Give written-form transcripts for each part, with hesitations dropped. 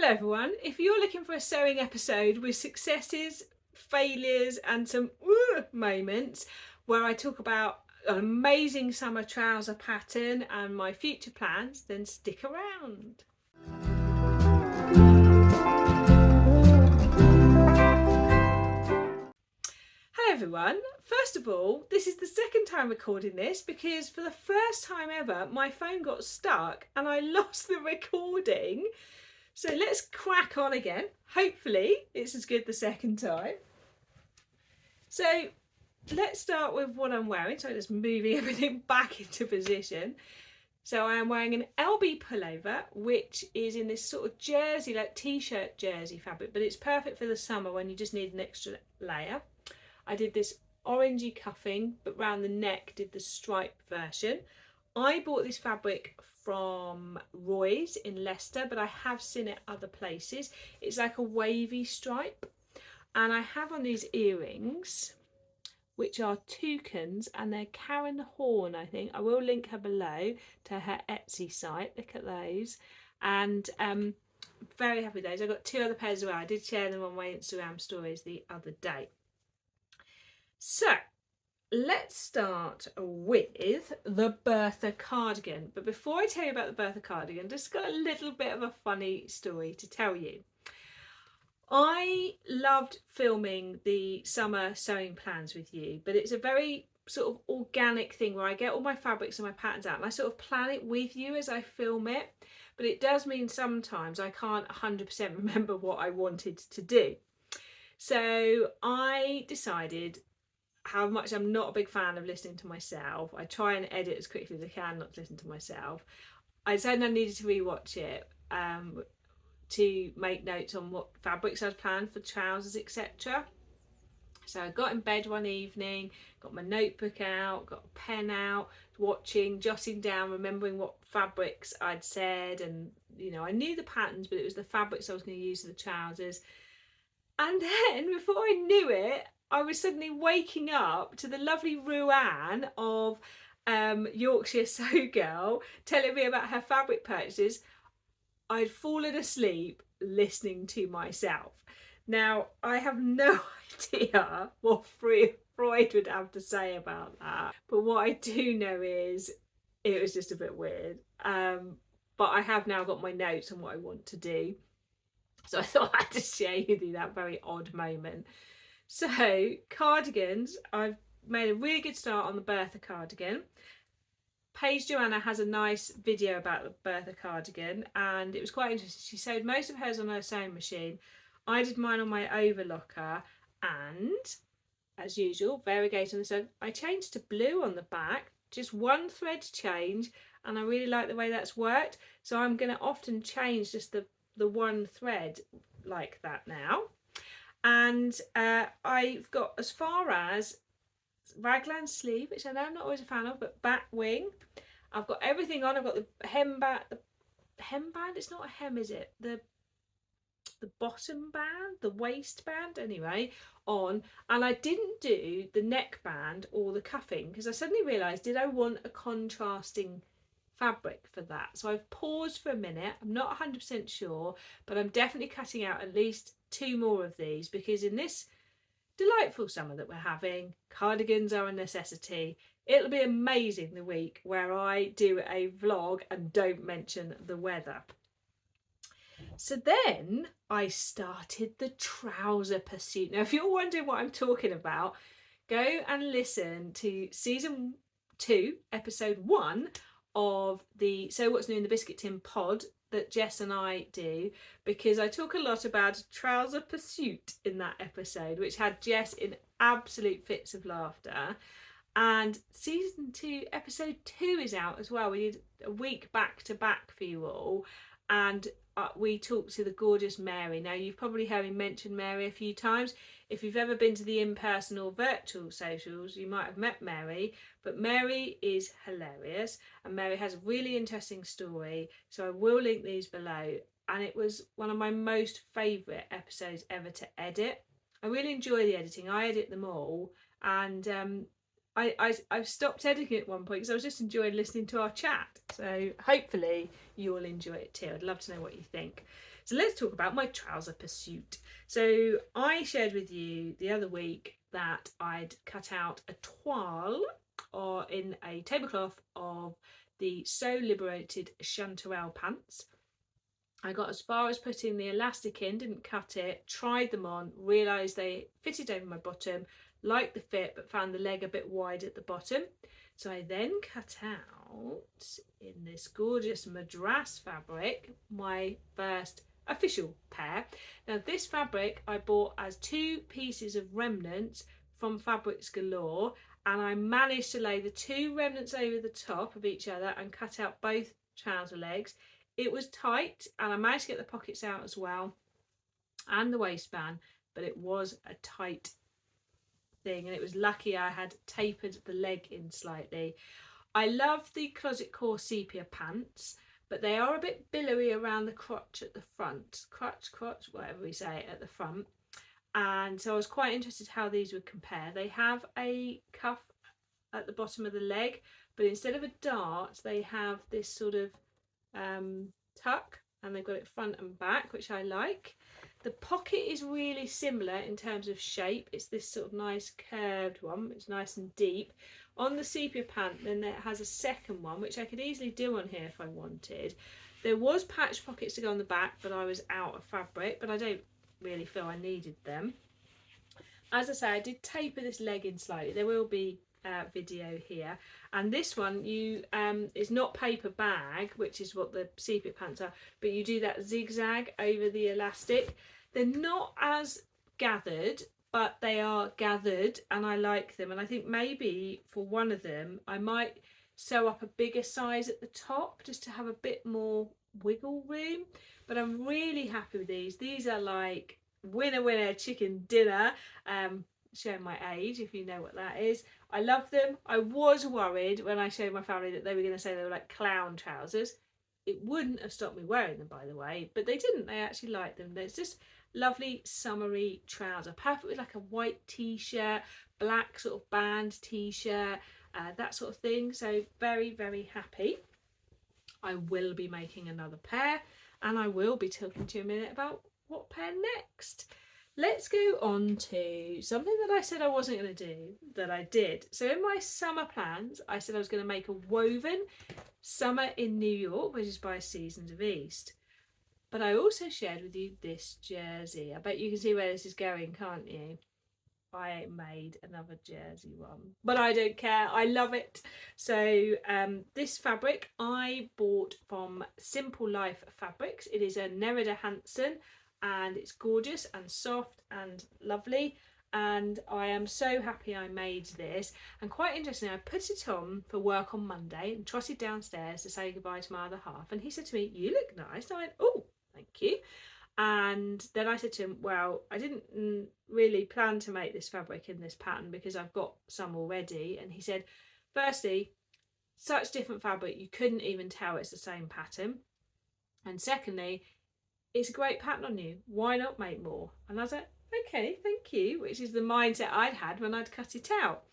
Hello everyone, if you're looking for a sewing episode with successes, failures and some moments where I talk about an amazing summer trouser pattern and my future plans, then stick around. Hello everyone, first of all, this is the second time recording this because for the first time ever my phone got stuck and I lost the recording. So let's crack on again. Hopefully it's as good the second time. So let's start with what I'm wearing. So just moving everything back into position. So I am wearing an LB pullover, which is in this sort of jersey, like t-shirt jersey fabric, but it's perfect for the summer when you just need an extra layer. I did this orangey cuffing, but round the neck did the striped version. I bought this fabric from Roy's in Leicester, but I have seen it other places. It's like a wavy stripe, and I have on these earrings which are toucans, and they're Karen Horn, I think. I will link her below to her Etsy site. Look at those. And very happy with those. I got two other pairs as well. I did share them on my Instagram stories the other day. So let's start with the Bertha cardigan. But before I tell you about the Bertha cardigan, just got a little bit of a funny story to tell you. I loved filming the summer sewing plans with you, but it's a very sort of organic thing where I get all my fabrics and my patterns out and I sort of plan it with you as I film it. But it does mean sometimes I can't 100% remember what I wanted to do. So I decided how much I'm not a big fan of listening to myself. I try and edit as quickly as I can not to listen to myself. I decided I needed to rewatch it to make notes on what fabrics I'd planned for trousers, etc. So I got in bed one evening, got my notebook out, got a pen out, watching, jotting down, remembering what fabrics I'd said, and you know, I knew the patterns, but it was the fabrics I was going to use for the trousers. And then before I knew it, I was suddenly waking up to the lovely Ruanne of Yorkshire Sew Girl telling me about her fabric purchases. I'd fallen asleep listening to myself. Now, I have no idea what Freud would have to say about that, but what I do know is it was just a bit weird. But I have now got my notes on what I want to do. So I thought I had to share with you that very odd moment. So, cardigans, I've made a really good start on the Bertha cardigan. Paige Joanna has a nice video about the Bertha cardigan and it was quite interesting. She sewed most of hers on her sewing machine. I did mine on my overlocker and, as usual, variegated on the side. I changed to blue on the back, just one thread change, and I really like the way that's worked. So I'm going to often change just the one thread like that now. And I've got as far as raglan sleeve, which I know I'm not always a fan of, but back wing. I've got everything on. I've got the hem band. The hem band, it's not a hem, is it? The bottom band, the waistband anyway, on. And I didn't do the neckband or the cuffing because I suddenly realised, did I want a contrasting fabric for that? So I've paused for a minute. I'm not 100% sure, but I'm definitely cutting out at least 2 more of these because in this delightful summer that we're having, cardigans are a necessity. It'll be amazing the week where I do a vlog and don't mention the weather. So then I started the trouser pursuit. Now if you're wondering what I'm talking about, go and listen to season 2 episode 1 of the So What's New in the Biscuit Tin pod that Jess and I do, because I talk a lot about trouser pursuit in that episode, which had Jess in absolute fits of laughter. And season 2 episode 2 is out as well. We did a week back to back for you all, and we talked to the gorgeous Mary. Now you've probably heard me mention Mary a few times. If you've ever been to the in-person or virtual socials, you might have met Mary, but Mary is hilarious and Mary has a really interesting story. So I will link these below, and it was one of my most favourite episodes ever to edit. I really enjoy the editing. I edit them all, and I've stopped editing at one point because I was just enjoying listening to our chat. So hopefully you'll enjoy it too. I'd love to know what you think. So let's talk about my trouser pursuit. So I shared with you the other week that I'd cut out a toile or in a tablecloth of the Liberated Chanterelle pants. I got as far as putting the elastic in, didn't cut it, tried them on, realised they fitted over my bottom, liked the fit but found the leg a bit wide at the bottom. So I then cut out in this gorgeous Madras fabric my first official pair. Now this fabric I bought as 2 pieces of remnants from Fabrics Galore, and I managed to lay the 2 remnants over the top of each other and cut out both trouser legs. It was tight and I managed to get the pockets out as well and the waistband, but it was a tight thing, and it was lucky I had tapered the leg in slightly. I love the Closet Core sepia pants, but they are a bit billowy around the crotch at the front, crotch, whatever we say, at the front. And so I was quite interested how these would compare. They have a cuff at the bottom of the leg, but instead of a dart they have this sort of tuck, and they've got it front and back, which I like. The pocket is really similar in terms of shape. It's this sort of nice curved one. It's nice and deep. On the sepia pant then it has a second one, which I could easily do on here if I wanted. There was patch pockets to go on the back, but I was out of fabric, but I don't really feel I needed them. As I say, I did taper this leg in slightly. There will be video here, and this one is not paper bag, which is what the sepia pants are, but you do that zigzag over the elastic. They're not as gathered, but they are gathered and I like them, and I think maybe for one of them I might sew up a bigger size at the top just to have a bit more wiggle room. But I'm really happy with these are like winner chicken dinner. Showing my age, if you know what that is. I love them. I was worried when I showed my family that they were going to say they were like clown trousers. It wouldn't have stopped me wearing them, by the way, but they didn't. They actually liked them. There's just lovely summery trouser, perfect with like a white t-shirt, black sort of band t-shirt, that sort of thing. So very, very happy. I will be making another pair, and I will be talking to you in a minute about what pair next. Let's go on to something that I said I wasn't going to do, that I did. So in my summer plans, I said I was going to make a woven Summer in New York, which is by Seasons of East. But I also shared with you this jersey. I bet you can see where this is going, can't you? I made another jersey one, but I don't care. I love it. So this fabric I bought from Simple Life Fabrics. It is a Nerida Hansen, and it's gorgeous and soft and lovely, and I am so happy I made this. And quite interesting, I put it on for work on Monday and trotted downstairs to say goodbye to my other half, and he said to me, "You look nice." And I went, "Oh, thank you." And then I said to him, well, I didn't really plan to make this fabric in this pattern because I've got some already. And he said, firstly, such different fabric, you couldn't even tell it's the same pattern. And secondly, it's a great pattern on you. Why not make more? And I was like, okay, thank you, which is the mindset I'd had when I'd cut it out.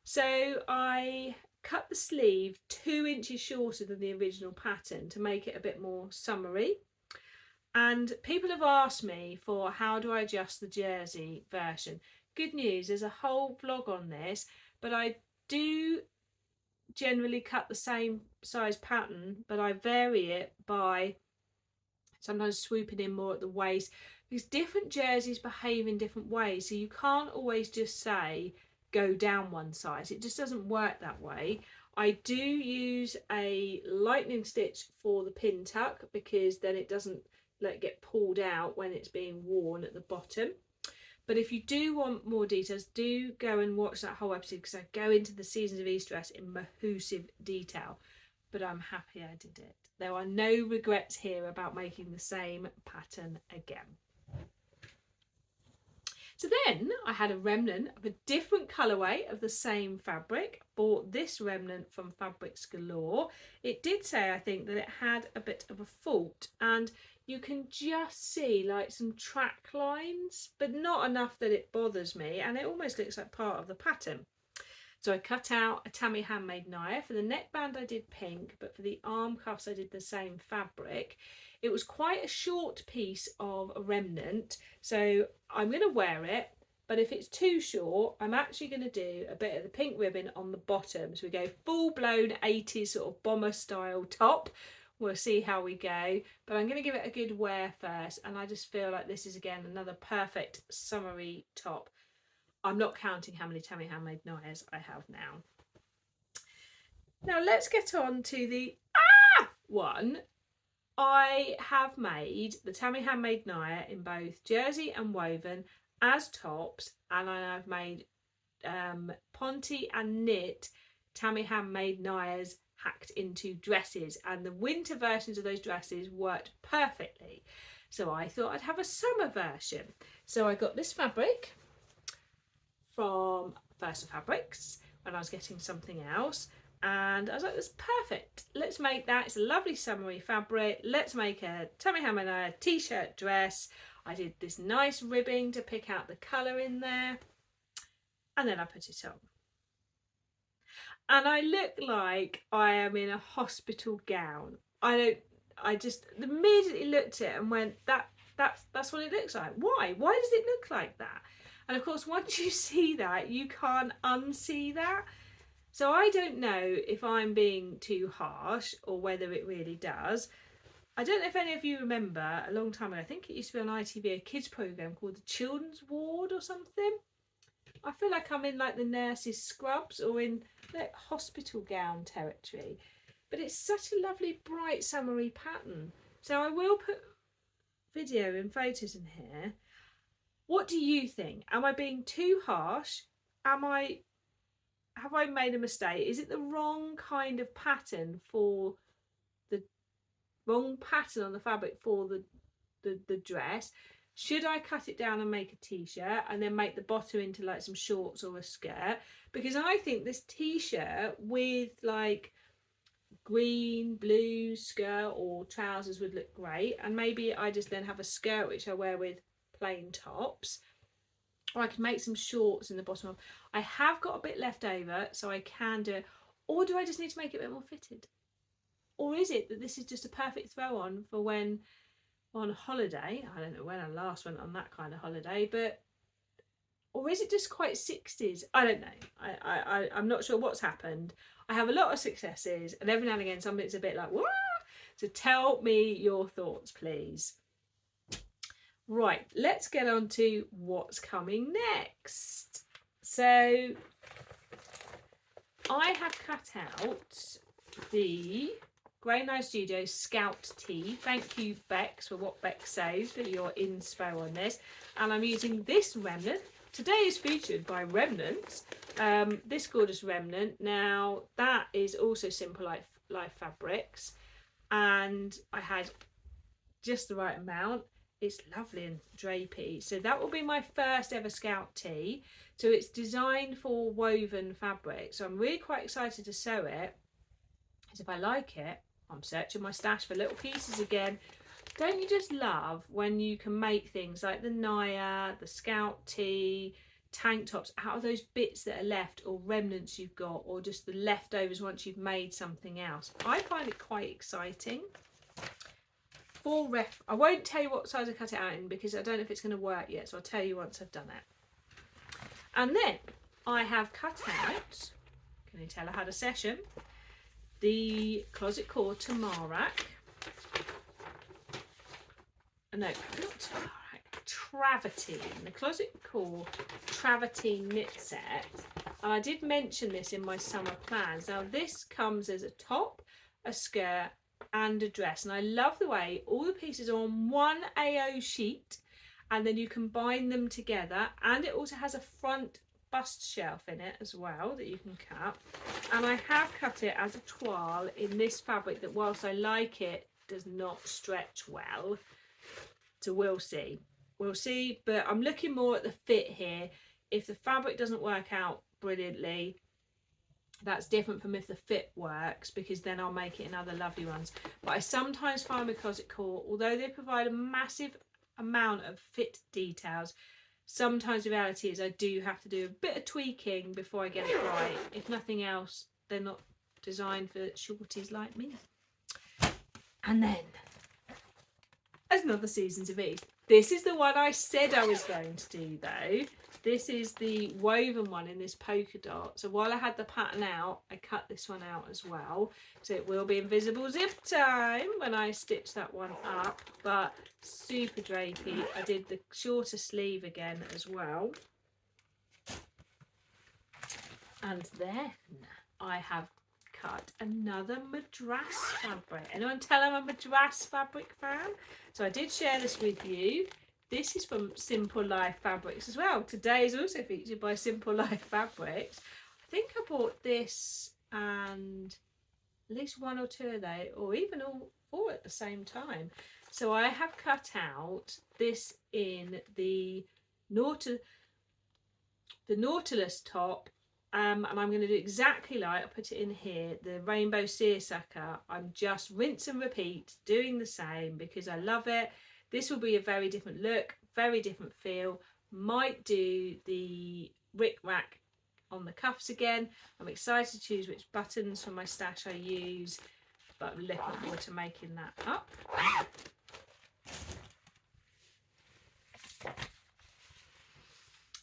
So I cut the sleeve 2 inches shorter than the original pattern to make it a bit more summery. And people have asked me for how do I adjust the jersey version. Good news, there's a whole vlog on this, but I do generally cut the same size pattern, but I vary it by sometimes swooping in more at the waist, because different jerseys behave in different ways, so you can't always just say go down one size. It just doesn't work that way. I do use a lightning stitch for the pin tuck because then it doesn't get pulled out when it's being worn at the bottom. But if you do want more details, do go and watch that whole episode because I go into the Seasons of East dress in massive detail. But I'm happy I did it. There are no regrets here about making the same pattern again. So then I had a remnant of a different colourway of the same fabric. Bought this remnant from Fabrics Galore. It did say, I think, that it had a bit of a fault, and you can just see like some track lines, but not enough that it bothers me, and it almost looks like part of the pattern. So I cut out a Tammy Handmade Naya. For the neckband I did pink, but for the arm cuffs I did the same fabric. It was quite a short piece of a remnant, so I'm going to wear it, but if it's too short, I'm actually going to do a bit of the pink ribbon on the bottom. So we go full-blown 80s sort of bomber style top. We'll see how we go, but I'm going to give it a good wear first, and I just feel like this is, again, another perfect summery top. I'm not counting how many Tammy Handmade Nayas I have now. Now let's get on to the one. I have made the Tammy Handmade Naya in both jersey and woven as tops, and I've made Ponte and knit Tammy Handmade Nayas hacked into dresses, and the winter versions of those dresses worked perfectly. So I thought I'd have a summer version. So I got this fabric from First Fabrics when I was getting something else, and I was like, that's perfect, let's make that. It's a lovely summery fabric. Let's make a Tammy Handmade t-shirt dress. I did this nice ribbing to pick out the colour in there, and then I put it on, and I look like I am in a hospital gown. I just immediately looked at it and went, that's what it looks like. Why does it look like that? And of course, once you see that, you can't unsee that. So I don't know if I'm being too harsh or whether it really does. I don't know if any of you remember, a long time ago, I think it used to be on ITV, a kids programme called The Children's Ward or something. I feel like I'm in like the nurse's scrubs or in like hospital gown territory. But it's such a lovely, bright, summery pattern. So I will put video and photos in here. What do you think? Am I being too harsh? Have I made a mistake? Is it the wrong kind of pattern for the wrong pattern on the fabric for the dress? Should I cut it down and make a t-shirt and then make the bottom into like some shorts or a skirt? Because I think this t-shirt with like green, blue skirt or trousers would look great, and maybe I just then have a skirt which I wear with plain tops, or I can make some shorts in the bottom of. I have got a bit left over, so I can do it. Or do I just need to make it a bit more fitted? Or is it that this is just a perfect throw on for when on holiday? I don't know when I last went on that kind of holiday, but or is it just quite 60s? I don't know. I'm not sure what's happened. I have a lot of successes, and every now and again something's a bit like, what? So tell me your thoughts, please. Right, let's get on to what's coming next. So I have cut out the Grey Nose Studio Scout Tee. Thank you, Bex, for what Bex says for your inspo on this. And I'm using this remnant. Today is featured by Remnants, this gorgeous remnant. Now, that is also Simple Life Fabrics, and I had just the right amount. It's lovely and drapey. So that will be my first ever Scout tee. So it's designed for woven fabric. So I'm really quite excited to sew it, because if I like it, I'm searching my stash for little pieces again. Don't you just love when you can make things like the Naya, the Scout tee, tank tops out of those bits that are left or remnants you've got, or just the leftovers once you've made something else? I find it quite exciting. I won't tell you what size I cut it out in because I don't know if it's going to work yet, so I'll tell you once I've done it. And then I have cut out, can you tell I had a session, the Closet Core Tamarak. No, not Tamarak, Travertine, the Closet Core Travertine knit set. And I did mention this in my summer plans. Now this comes as a top, a skirt and a dress, and I love the way all the pieces are on one AO sheet and then you combine them together, and it also has a front bust shelf in it as well that you can cut. And I have cut it as a toile in this fabric that, whilst I like it, does not stretch well. So we'll see, but I'm looking more at the fit here. If the fabric doesn't work out brilliantly, that's different from if the fit works, because then I'll make it in other lovely ones. But I sometimes find with Closet Core, although they provide a massive amount of fit details, sometimes the reality is I do have to do a bit of tweaking before I get it right. If nothing else, they're not designed for shorties like me. And then there's another Seasons of Eve. This is the one I said I was going to do though. This is the woven one in this polka dot. So while I had the pattern out, I cut this one out as well. So it will be invisible zip time when I stitch that one up, but super drapey. I did the shorter sleeve again as well. And then I have cut another Madras fabric. Anyone tell I'm a Madras fabric fan? So I did share this with you. This is from Simple Life Fabrics as well. Today is also featured by Simple Life Fabrics. I think I bought this and at least one or two of they, or even all four at the same time. So I have cut out this in the Nautilus top. And I'm going to do exactly like I put it in here, the rainbow seersucker. I'm just rinse and repeat, doing the same because I love it. This will be a very different look, very different feel. Might do the rick rack on the cuffs again. I'm excited to choose which buttons from my stash I use, but I'm looking forward to making that up.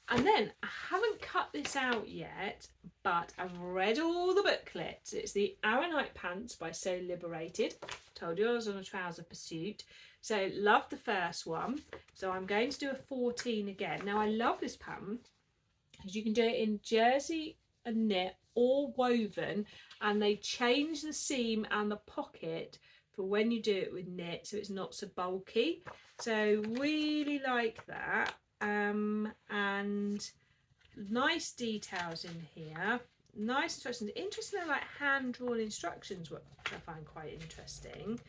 And then I haven't cut this out yet, but I've read all the booklets. It's the Aranite Pants by Sew Liberated. Told you I was on a trouser pursuit. So loved the first one. So I'm going to do a 14 again. Now I love this pattern because you can do it in jersey and knit or woven, and they change the seam and the pocket for when you do it with knit, so it's not so bulky. So really like that. And nice details in here, nice instructions, interesting like hand-drawn instructions, which I find quite interesting.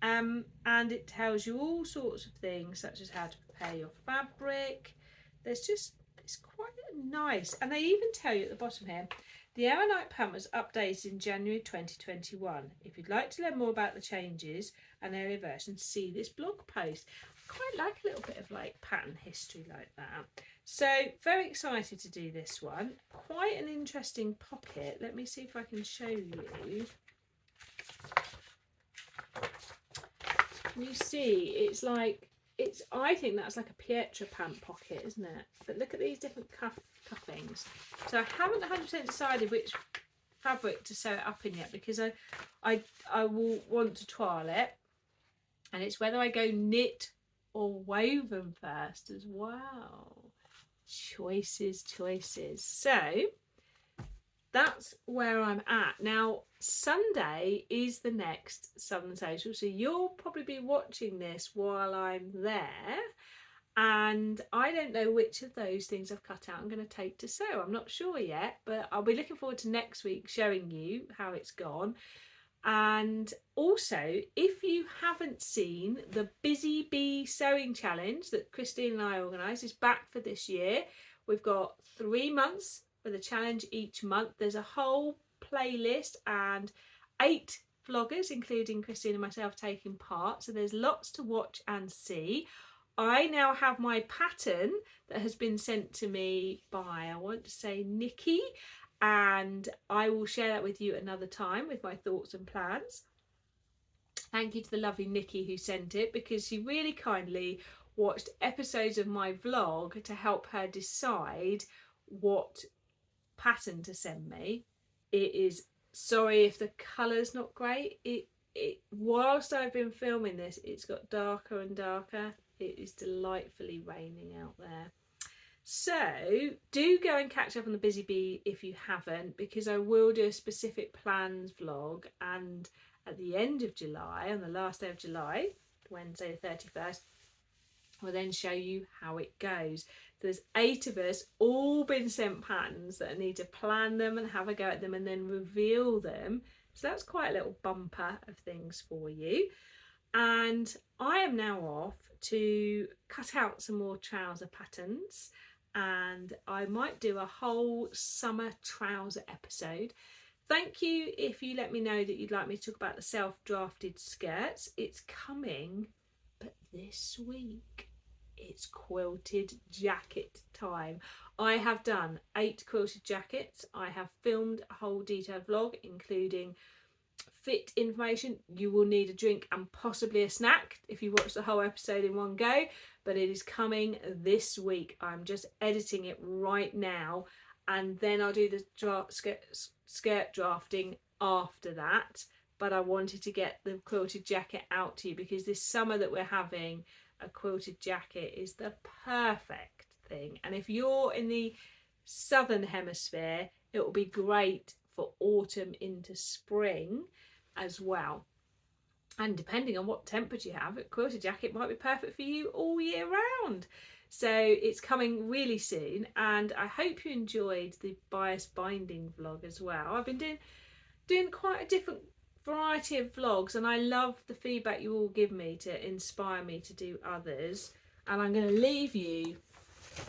And it tells you all sorts of things such as how to prepare your fabric. It's quite nice, and they even tell you at the bottom here, the Aranite pant was updated in January 2021. If you'd like to learn more about the changes and area versions, see this blog post. Quite like a little bit of like pattern history like that. So very excited to do this one. Quite an interesting pocket. Let me see if I can show you. You see, it's like, I think that's like a Pietra pant pocket, isn't it? But look at these different cuffings. So I haven't 100% decided which fabric to sew it up in yet, because I will want to trial it, and it's whether I go knit or woven first as well. Choices. So that's where I'm at. Now Sunday is the next Southern Social, so you'll probably be watching this while I'm there, and I don't know which of those things I've cut out I'm going to take to sew. I'm not sure yet, but I'll be looking forward to next week showing you how it's gone. And also, if you haven't seen the Busy Bee Sewing Challenge that Christine and I organised, is back for this year. We've got 3 months for the challenge each month. There's a whole playlist and 8 vloggers, including Christine and myself, taking part. So there's lots to watch and see. I now have my pattern that has been sent to me by, I want to say, Nikki, and I will share that with you another time with my thoughts and plans. Thank you to the lovely Nikki who sent it, because she really kindly watched episodes of my vlog to help her decide what pattern to send me. It is, sorry if the colour's not great, it whilst I've been filming this, it's got darker and darker. It is delightfully raining out there. So do go and catch up on the Busy Bee if you haven't, because I will do a specific plans vlog, and at the end of July, on the last day of July, Wednesday the 31st, we'll then show you how it goes. There's 8 of us, all been sent patterns that I need to plan them and have a go at them and then reveal them. So that's quite a little bumper of things for you. And I am now off to cut out some more trouser patterns, and I might do a whole summer trouser episode. Thank you if you let me know that you'd like me to talk about the self-drafted skirts. It's coming, but this week it's quilted jacket time. I have done 8 quilted jackets. I have filmed a whole detailed vlog including fit information. You will need a drink and possibly a snack if you watch the whole episode in one go, but it is coming this week. I'm just editing it right now, and then I'll do the skirt drafting after that. But I wanted to get the quilted jacket out to you because this summer that we're having, a quilted jacket is the perfect thing. And if you're in the southern hemisphere, it will be great for autumn into spring as well. And depending on what temperature you have, a quilted jacket might be perfect for you all year round. So it's coming really soon, and I hope you enjoyed the bias binding vlog as well. I've been doing quite a different variety of vlogs, and I love the feedback you all give me to inspire me to do others. And I'm going to leave you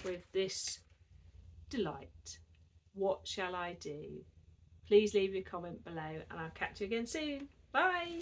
with this delight. What shall I do? Please leave your comment below, and I'll catch you again soon. Bye.